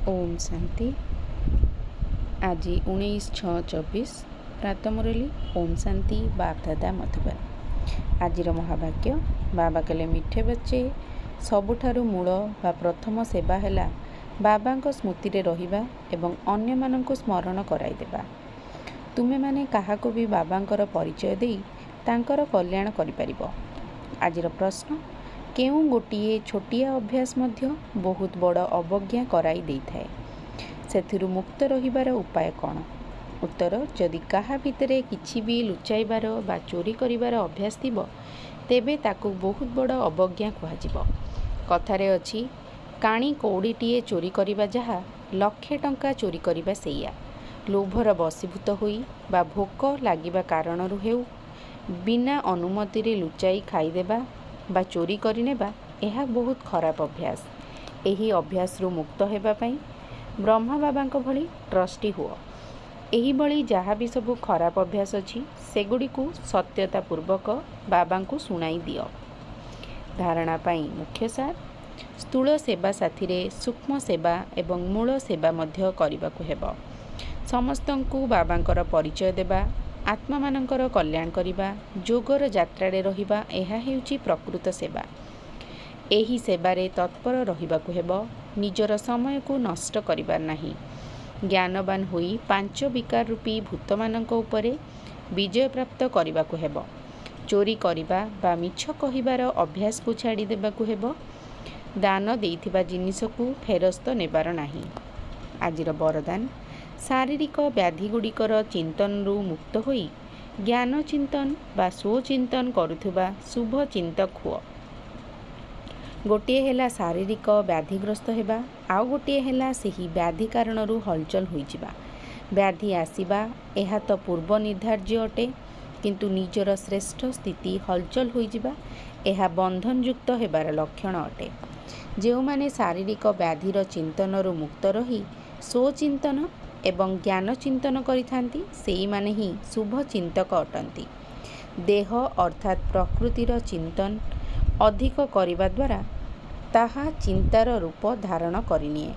ओम शांति। आज 19/6/24 प्रातः मुरली ओम शांति बापदादा मधुबन। आज महावाक्य बाबा कहले मिठे बच्चे सबुठारु मूल बा प्रथम सेवा है बाबा स्मृति रे रहिबा एवं अन्य माननकु स्मरण कराई देबा। तुमे माने काहाको भी बाबांकर परिचय देई तांकर कल्याण करि परिबो। आजिर प्रश्न केउ गोटिए छोटिया अभ्यास मध्य बहुत बड़ अवज्ञा कराई देई थाए, सेथिरु मुक्त रहिबार उपाय कौन? उत्तर जदि काहा भितरे किछि भी लुचाइबार बा चोरी करिबार अभ्यास थिबो तेबे ताकू बहुत बड़ अवज्ञा कुहाजिबो। कथारे अछि काणी कौड़ीटीए चोरी करिबा जहा लक्षे टंका चोरी करिबा सेया। लोभर बसीभूत होई बा भोक लागिबा कारणरु हेउ बिना अनुमति रे लुचाई खाइदेबा बा चोरी करिनेबा यह बहुत खराब अभ्यास। एही अभ्यास रु मुक्त हेबा पई ब्रह्मा बाबांको भली ट्रस्टी हुओ। एही भली जहाँ भी सब खराब अभ्यास अछि सेगुडी को सत्यता पूर्वक बाबांको सुनाई दियो। धारणा पई मुख्य सार स्थूल सेवा साथी रे सूक्ष्म सेवा एवं मूल सेवा मध्य करिबाकु हेबो। समस्तंकु बाबांकर परिचय देबा, आत्मा मानकर कल्याण करिबा, जोगर यात्रा रे रहिबा एहा हेउची प्रकृत सेवा। एही सेवारे तत्पर रहिबाकु हेबो। निजर समय को नष्ट करिबार नाही। ज्ञानवान होई पांच विकार रूपी भूतमानंक उपरे विजय प्राप्त करिबाकु हेबो। चोरी करिबा बा मिछ कहिबार अभ्यास को छाड़ी देबाकु हेबो। दान देइथिबा जिनिसकु फेरस्त नेबार नाही। आजिर वरदान शारीरिक व्याधि गुड़िकर चिंतन रु मुक्त होई ज्ञान चिंतन बा स्वचिंतन करुथुबा शुभ चिंतक हुओ। गोटे हेला शारीरिक व्याधिग्रस्त हेबा, आउ गोटे हेला सेही व्याधि कारणरू हलचल होइजिबा। व्याधि आसीबा एहा तो पूर्व निर्धार्य अटे, किंतु निजर श्रेष्ठ स्थिति हलचल होइजिबा एहा बंधन युक्त हेबार लक्षण अटे। जेउ माने शारीरिक व्याधिर चिंतन रु मुक्त रही स्वचिंतन एवं ज्ञान चिंतन करिथांती सेई माने ही शुभ चिंतक अटंती। देह अर्थात प्रकृतिर चिंतन अधिक करिबा द्वारा ताहा चिंतार रूप धारण करिनिए।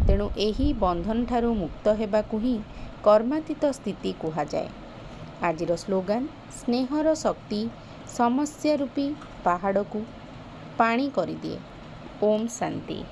तेणु एही बंधन ठारू मुक्त हेबाकु ही कर्मातीत स्थिति कुहा जाए। आजिर स्लोगान स्नेहर शक्ति समस्या रूपी पहाड़ को पानी करिदिए। ओम शांति।